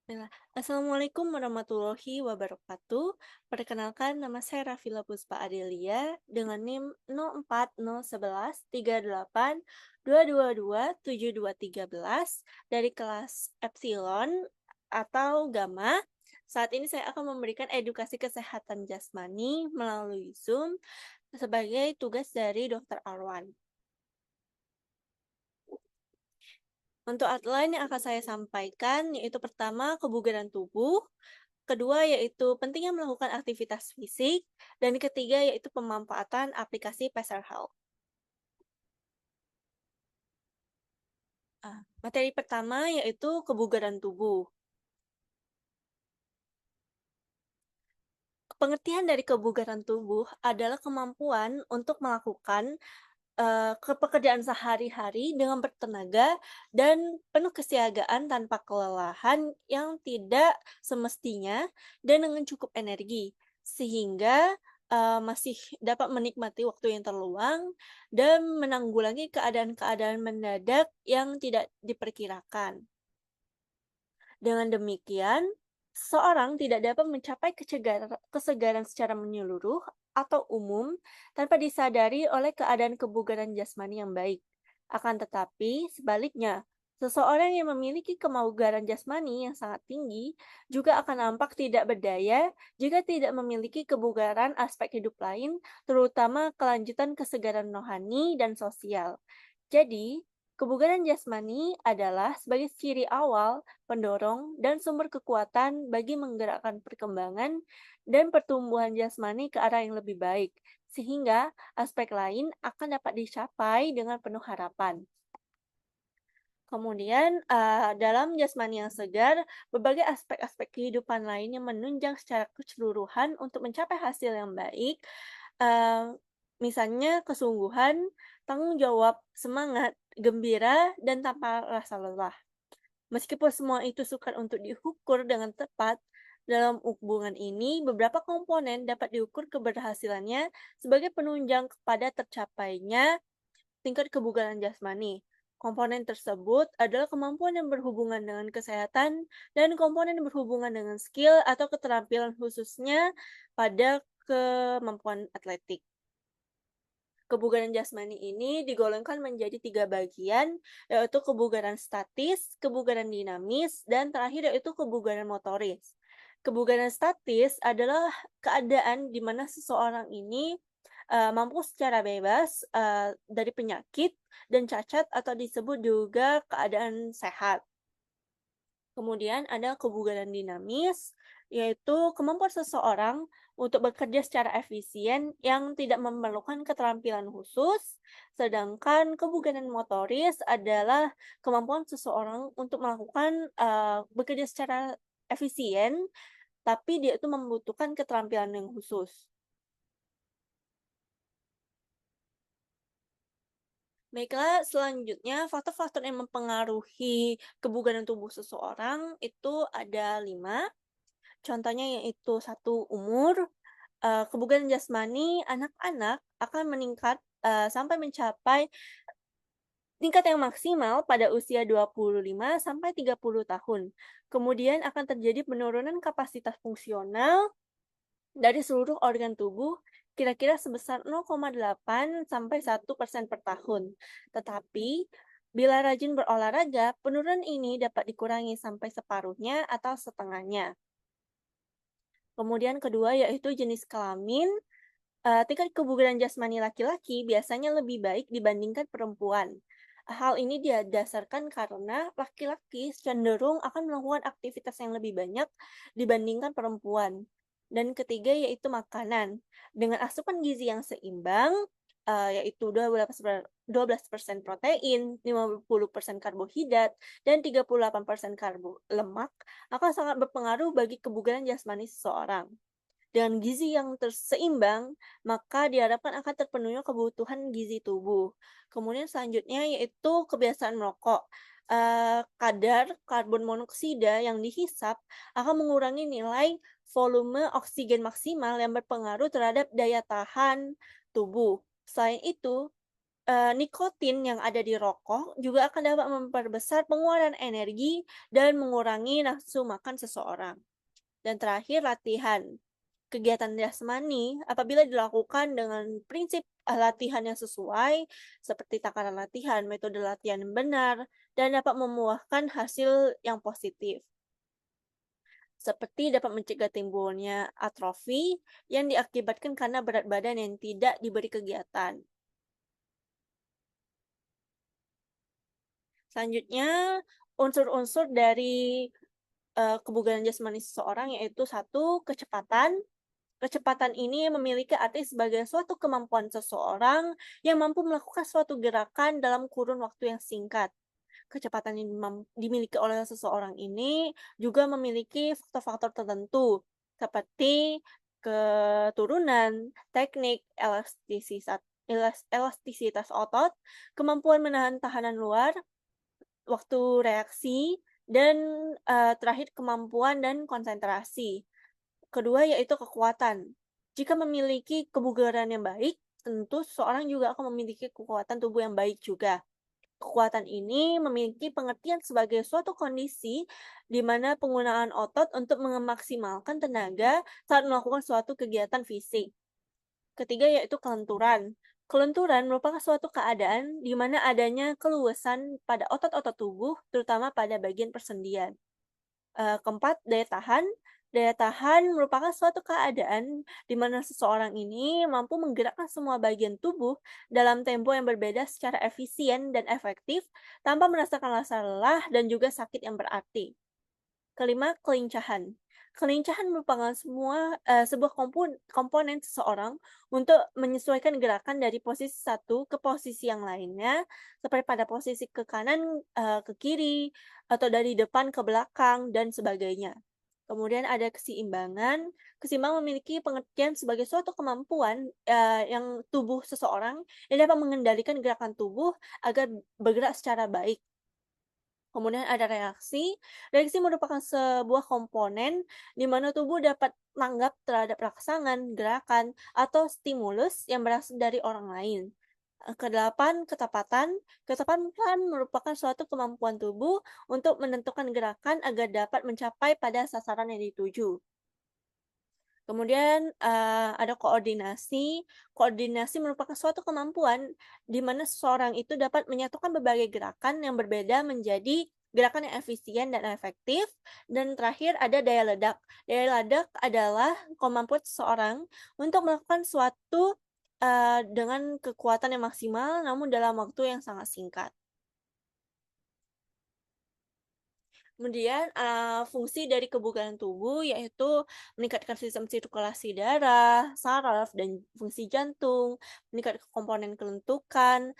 Bismillah. Assalamualaikum warahmatullahi wabarakatuh. Perkenalkan, nama saya Rafila Puspa Adelia dengan NIM 0401113822272213 dari kelas Epsilon atau Gamma. Saat ini saya akan memberikan edukasi kesehatan jasmani melalui Zoom sebagai tugas dari Dr. Arwan. Untuk outline yang akan saya sampaikan yaitu pertama, kebugaran tubuh, kedua yaitu pentingnya melakukan aktivitas fisik, dan ketiga yaitu pemanfaatan aplikasi Pasar Health. Materi pertama yaitu kebugaran tubuh. Pengertian dari kebugaran tubuh adalah kemampuan untuk melakukan pekerjaan sehari-hari dengan bertenaga dan penuh kesiagaan tanpa kelelahan yang tidak semestinya dan dengan cukup energi, sehingga masih dapat menikmati waktu yang terluang dan menanggulangi keadaan-keadaan mendadak yang tidak diperkirakan. Dengan demikian, seseorang tidak dapat mencapai kesegaran secara menyeluruh atau umum tanpa disadari oleh keadaan kebugaran jasmani yang baik. Akan tetapi, sebaliknya, seseorang yang memiliki kebugaran jasmani yang sangat tinggi juga akan nampak tidak berdaya jika tidak memiliki kebugaran aspek hidup lain, terutama kelanjutan kesegaran rohani dan sosial. Jadi, kebugaran jasmani adalah sebagai ciri awal, pendorong, dan sumber kekuatan bagi menggerakkan perkembangan dan pertumbuhan jasmani ke arah yang lebih baik, sehingga aspek lain akan dapat dicapai dengan penuh harapan. Kemudian, dalam jasmani yang segar, berbagai aspek-aspek kehidupan lainnya menunjang secara keseluruhan untuk mencapai hasil yang baik, eee, misalnya kesungguhan, tanggung jawab, semangat, gembira, dan tanpa rasa lelah. Meskipun semua itu sukar untuk diukur dengan tepat, dalam hubungan ini beberapa komponen dapat diukur keberhasilannya sebagai penunjang kepada tercapainya tingkat kebugaran jasmani. Komponen tersebut adalah kemampuan yang berhubungan dengan kesehatan dan komponen yang berhubungan dengan skill atau keterampilan khususnya pada kemampuan atletik. Kebugaran jasmani ini digolongkan menjadi 3 bagian, yaitu kebugaran statis, kebugaran dinamis, dan terakhir yaitu kebugaran motoris. Kebugaran statis adalah keadaan di mana seseorang ini mampu secara bebas dari penyakit dan cacat atau disebut juga keadaan sehat. Kemudian ada kebugaran dinamis, yaitu kemampuan seseorang untuk bekerja secara efisien yang tidak memerlukan keterampilan khusus, sedangkan kebugaran motoris adalah kemampuan seseorang untuk melakukan bekerja secara efisien, tapi dia itu membutuhkan keterampilan yang khusus. Baiklah, selanjutnya faktor-faktor yang mempengaruhi kebugaran tubuh seseorang itu ada 5. Contohnya yaitu satu umur, kebugaran jasmani anak-anak akan meningkat, sampai mencapai tingkat yang maksimal pada usia 25 sampai 30 tahun. Kemudian akan terjadi penurunan kapasitas fungsional dari seluruh organ tubuh kira-kira sebesar 0,8 sampai 1% per tahun. Tetapi, bila rajin berolahraga, penurunan ini dapat dikurangi sampai separuhnya atau setengahnya. Kemudian kedua yaitu jenis kelamin, tingkat kebugaran jasmani laki-laki biasanya lebih baik dibandingkan perempuan. Hal ini didasarkan karena laki-laki cenderung akan melakukan aktivitas yang lebih banyak dibandingkan perempuan. Dan ketiga yaitu makanan. Dengan asupan gizi yang seimbang, yaitu 12% protein, 50% karbohidrat, dan 38% lemak, akan sangat berpengaruh bagi kebugaran jasmani seseorang. Dengan gizi yang seimbang, maka diharapkan akan terpenuhnya kebutuhan gizi tubuh. Kemudian selanjutnya yaitu kebiasaan merokok. Kadar karbon monoksida yang dihisap akan mengurangi nilai volume oksigen maksimal yang berpengaruh terhadap daya tahan tubuh. Selain itu, nikotin yang ada di rokok juga akan dapat memperbesar pengeluaran energi dan mengurangi nafsu makan seseorang. Dan terakhir, latihan. Kegiatan jasmani apabila dilakukan dengan prinsip latihan yang sesuai, seperti takaran latihan, metode latihan yang benar, dan dapat membuahkan hasil yang positif. Seperti dapat mencegah timbulnya atrofi yang diakibatkan karena berat badan yang tidak diberi kegiatan. Selanjutnya, unsur-unsur dari kebugaran jasmani seseorang yaitu satu, kecepatan. Kecepatan ini memiliki arti sebagai suatu kemampuan seseorang yang mampu melakukan suatu gerakan dalam kurun waktu yang singkat. Kecepatan yang dimiliki oleh seseorang ini juga memiliki faktor-faktor tertentu, seperti keturunan, teknik, elastisitas otot, kemampuan menahan tahanan luar, waktu reaksi, dan terakhir kemampuan dan konsentrasi. Kedua yaitu kekuatan. Jika memiliki kebugaran yang baik, tentu seseorang juga akan memiliki kekuatan tubuh yang baik juga. Kekuatan ini memiliki pengertian sebagai suatu kondisi di mana penggunaan otot untuk memaksimalkan tenaga saat melakukan suatu kegiatan fisik. Ketiga yaitu kelenturan. Kelenturan merupakan suatu keadaan di mana adanya keluasan pada otot-otot tubuh, terutama pada bagian persendian. Keempat, daya tahan. Daya tahan merupakan suatu keadaan di mana seseorang ini mampu menggerakkan semua bagian tubuh dalam tempo yang berbeda secara efisien dan efektif tanpa merasakan rasa lelah dan juga sakit yang berarti. Kelima, kelincahan. Kelincahan merupakan sebuah komponen seseorang untuk menyesuaikan gerakan dari posisi satu ke posisi yang lainnya, seperti pada posisi ke kanan, ke kiri, atau dari depan ke belakang, dan sebagainya. Kemudian ada keseimbangan. Keseimbangan memiliki pengertian sebagai suatu kemampuan yang tubuh seseorang yang dapat mengendalikan gerakan tubuh agar bergerak secara baik. Kemudian ada reaksi. Reaksi merupakan sebuah komponen di mana tubuh dapat tanggap terhadap rangsangan, gerakan, atau stimulus yang berasal dari orang lain. Kedelapan, ketepatan. Ketepatan merupakan suatu kemampuan tubuh untuk menentukan gerakan agar dapat mencapai pada sasaran yang dituju. Kemudian, ada koordinasi. Koordinasi merupakan suatu kemampuan di mana seseorang itu dapat menyatukan berbagai gerakan yang berbeda menjadi gerakan yang efisien dan efektif. Dan terakhir ada daya ledak. Daya ledak adalah kemampuan seseorang untuk melakukan suatu, dengan kekuatan yang maksimal namun dalam waktu yang sangat singkat. Kemudian, fungsi dari kebugaran tubuh yaitu meningkatkan sistem sirkulasi darah, saraf, dan fungsi jantung, meningkatkan komponen kelentukan,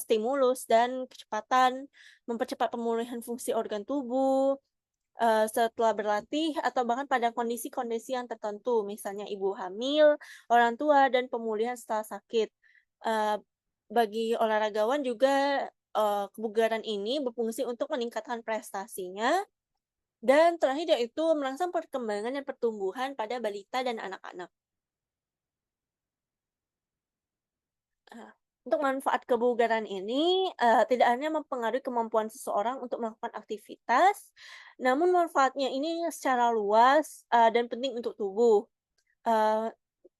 stimulus dan kecepatan, mempercepat pemulihan fungsi organ tubuh, setelah berlatih atau bahkan pada kondisi-kondisi yang tertentu, misalnya ibu hamil, orang tua, dan pemulihan setelah sakit. Eee, Bagi olahragawan juga, kebugaran ini berfungsi untuk meningkatkan prestasinya, dan terakhir yaitu merangsang perkembangan dan pertumbuhan pada balita dan anak-anak. Eee, untuk manfaat kebugaran ini, tidak hanya mempengaruhi kemampuan seseorang untuk melakukan aktivitas, namun manfaatnya ini secara luas, dan penting untuk tubuh. Eee,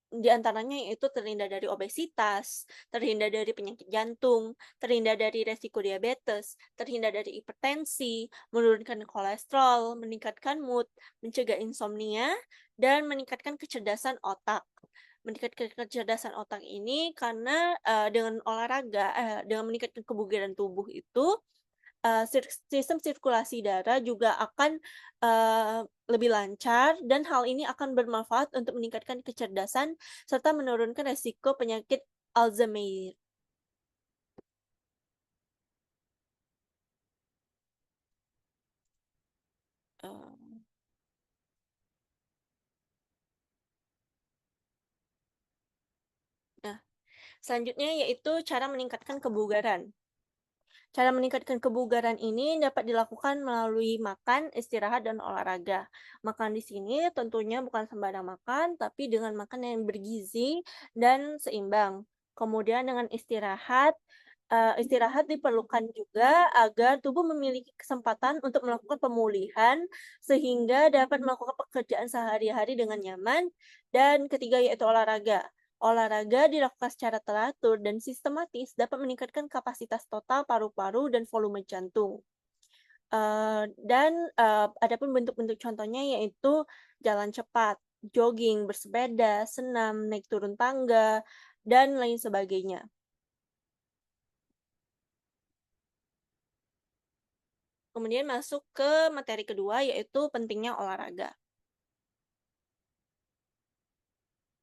di antaranya yaitu terhindar dari obesitas, terhindar dari penyakit jantung, terhindar dari resiko diabetes, terhindar dari hipertensi, menurunkan kolesterol, meningkatkan mood, mencegah insomnia, dan meningkatkan kecerdasan otak. Meningkatkan kecerdasan otak ini karena, dengan meningkatkan kebugaran tubuh itu, sistem sirkulasi darah juga akan, eee, lebih lancar dan hal ini akan bermanfaat untuk meningkatkan kecerdasan serta menurunkan resiko penyakit Alzheimer. Eee, nah, selanjutnya yaitu cara meningkatkan kebugaran. Cara meningkatkan kebugaran ini dapat dilakukan melalui makan, istirahat, dan olahraga. Makan di sini tentunya bukan sembarang makan, tapi dengan makan yang bergizi dan seimbang. Kemudian dengan istirahat, istirahat diperlukan juga agar tubuh memiliki kesempatan untuk melakukan pemulihan, sehingga dapat melakukan pekerjaan sehari-hari dengan nyaman. Dan ketiga yaitu olahraga. Olahraga dilakukan secara teratur dan sistematis dapat meningkatkan kapasitas total paru-paru dan volume jantung. Adapun bentuk-bentuk contohnya yaitu jalan cepat, jogging, bersepeda, senam, naik turun tangga, dan lain sebagainya. Kemudian masuk ke materi kedua yaitu pentingnya olahraga.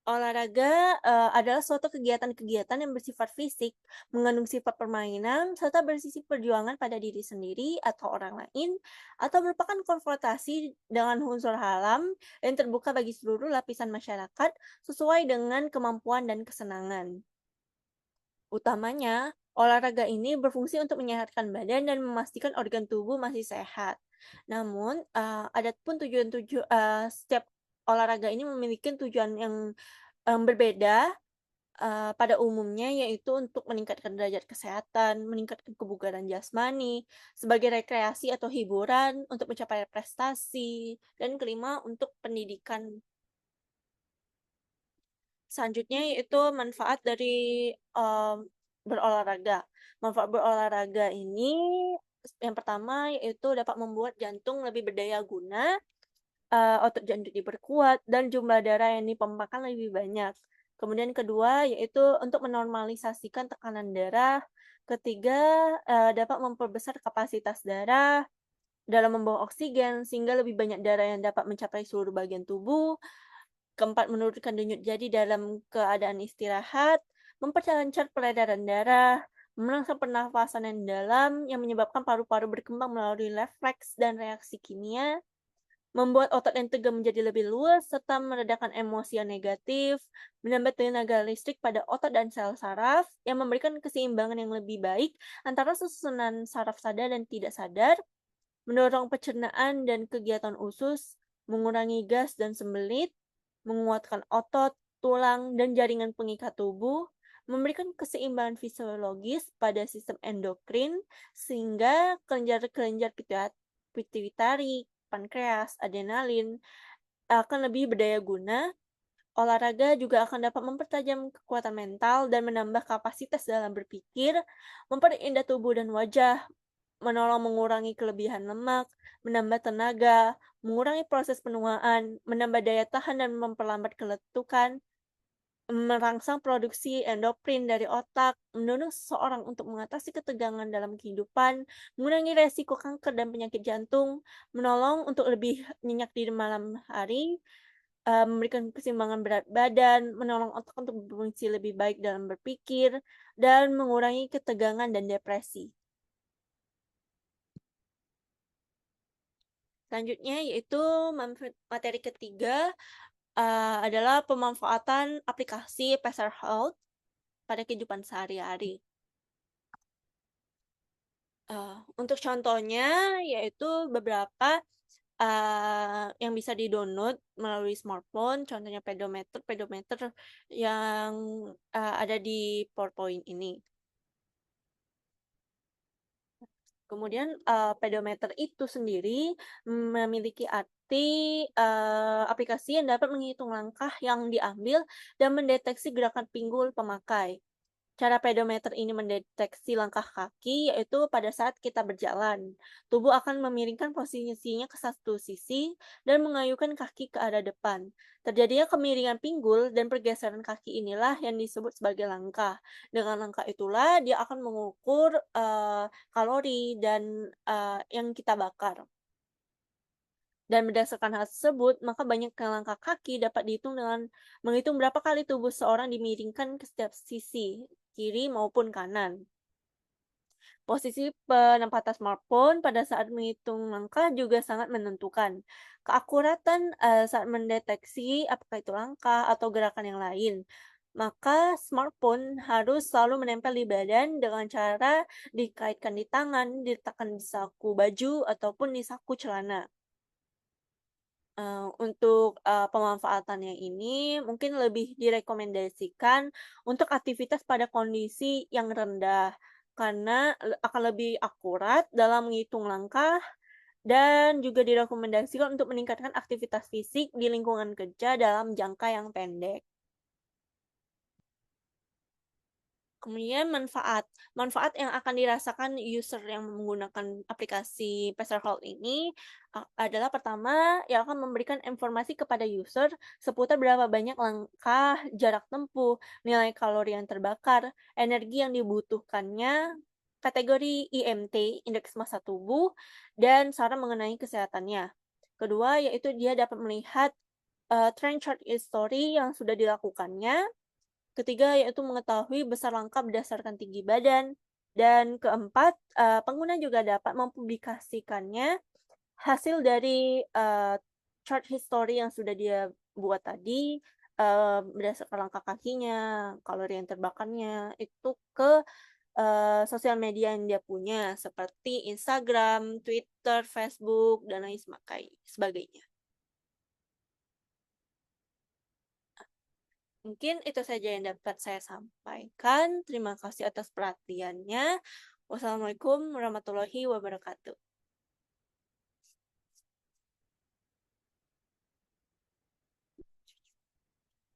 Olahraga, adalah suatu kegiatan-kegiatan yang bersifat fisik, mengandung sifat permainan, serta bersisi perjuangan pada diri sendiri atau orang lain, atau merupakan konfrontasi dengan unsur alam yang terbuka bagi seluruh lapisan masyarakat sesuai dengan kemampuan dan kesenangan. Utamanya, olahraga ini berfungsi untuk menyehatkan badan dan memastikan organ tubuh masih sehat. Namun, setiap olahraga ini memiliki tujuan yang berbeda, pada umumnya yaitu untuk meningkatkan derajat kesehatan, meningkatkan kebugaran jasmani, sebagai rekreasi atau hiburan, untuk mencapai prestasi, dan kelima untuk pendidikan. Selanjutnya yaitu manfaat dari, berolahraga. Manfaat berolahraga ini yang pertama yaitu dapat membuat jantung lebih berdaya guna, otot jantung diperkuat, dan jumlah darah yang dipompakan lebih banyak. Kemudian kedua yaitu untuk menormalisasikan tekanan darah. Ketiga, dapat memperbesar kapasitas darah dalam membawa oksigen sehingga lebih banyak darah yang dapat mencapai seluruh bagian tubuh. Keempat, menurunkan denyut jadi dalam keadaan istirahat, memperlancar peredaran darah, merangsang pernafasan yang dalam yang menyebabkan paru-paru berkembang melalui refleks dan reaksi kimia, membuat otot yang tegang menjadi lebih luas, serta meredakan emosi yang negatif, menambah tenaga listrik pada otot dan sel saraf, yang memberikan keseimbangan yang lebih baik antara susunan saraf sadar dan tidak sadar, mendorong pencernaan dan kegiatan usus, mengurangi gas dan sembelit, menguatkan otot, tulang, dan jaringan pengikat tubuh, memberikan keseimbangan fisiologis pada sistem endokrin, sehingga kelenjar-kelenjar pituitari, pankreas, adrenalin akan lebih berdaya guna. Olahraga juga akan dapat mempertajam kekuatan mental dan menambah kapasitas dalam berpikir, memperindah tubuh dan wajah, menolong mengurangi kelebihan lemak, menambah tenaga, mengurangi proses penuaan, menambah daya tahan dan memperlambat keletukan, merangsang produksi endorfin dari otak, mendorong seseorang untuk mengatasi ketegangan dalam kehidupan, mengurangi resiko kanker dan penyakit jantung, menolong untuk lebih nyenyak di malam hari, memberikan keseimbangan berat badan, menolong otak untuk berfungsi lebih baik dalam berpikir, dan mengurangi ketegangan dan depresi. Selanjutnya yaitu materi ketiga, adalah pemanfaatan aplikasi Pasar Health pada kehidupan sehari-hari. Untuk contohnya yaitu beberapa, yang bisa di-download melalui smartphone, contohnya pedometer pedometer yang, ada di PowerPoint ini. Kemudian, pedometer itu sendiri memiliki aplikasi yang dapat menghitung langkah yang diambil dan mendeteksi gerakan pinggul pemakai. Cara pedometer ini mendeteksi langkah kaki, yaitu pada saat kita berjalan. Tubuh akan memiringkan posisinya ke satu sisi dan mengayunkan kaki ke arah depan. Terjadinya kemiringan pinggul dan pergeseran kaki inilah yang disebut sebagai langkah. Dengan langkah itulah dia akan mengukur kalori dan yang kita bakar. Dan berdasarkan hal tersebut, maka banyak langkah kaki dapat dihitung dengan menghitung berapa kali tubuh seorang dimiringkan ke setiap sisi, kiri maupun kanan. Posisi penempatan smartphone pada saat menghitung langkah juga sangat menentukan. Keakuratan saat mendeteksi apakah itu langkah atau gerakan yang lain. Maka smartphone harus selalu menempel di badan dengan cara dikaitkan di tangan, diletakkan di saku baju, ataupun di saku celana. Untuk, pemanfaatannya ini mungkin lebih direkomendasikan untuk aktivitas pada kondisi yang rendah, karena akan lebih akurat dalam menghitung langkah dan juga direkomendasikan untuk meningkatkan aktivitas fisik di lingkungan kerja dalam jangka yang pendek. Kemudian manfaat yang akan dirasakan user yang menggunakan aplikasi Peserval ini, adalah pertama, yang akan memberikan informasi kepada user seputar berapa banyak langkah, jarak tempuh, nilai kalori yang terbakar, energi yang dibutuhkannya, kategori IMT, indeks massa tubuh, dan saran mengenai kesehatannya. Kedua, yaitu dia dapat melihat, trend chart history yang sudah dilakukannya. Ketiga, yaitu mengetahui besar langkah berdasarkan tinggi badan. Dan keempat, pengguna juga dapat mempublikasikannya hasil dari, chart history yang sudah dia buat tadi, berdasarkan langkah kakinya, kalori yang terbakarnya, itu ke, sosial media yang dia punya, seperti Instagram, Twitter, Facebook, dan lain sebagainya. Mungkin itu saja yang dapat saya sampaikan. Terima kasih atas perhatiannya. Wassalamualaikum warahmatullahi wabarakatuh.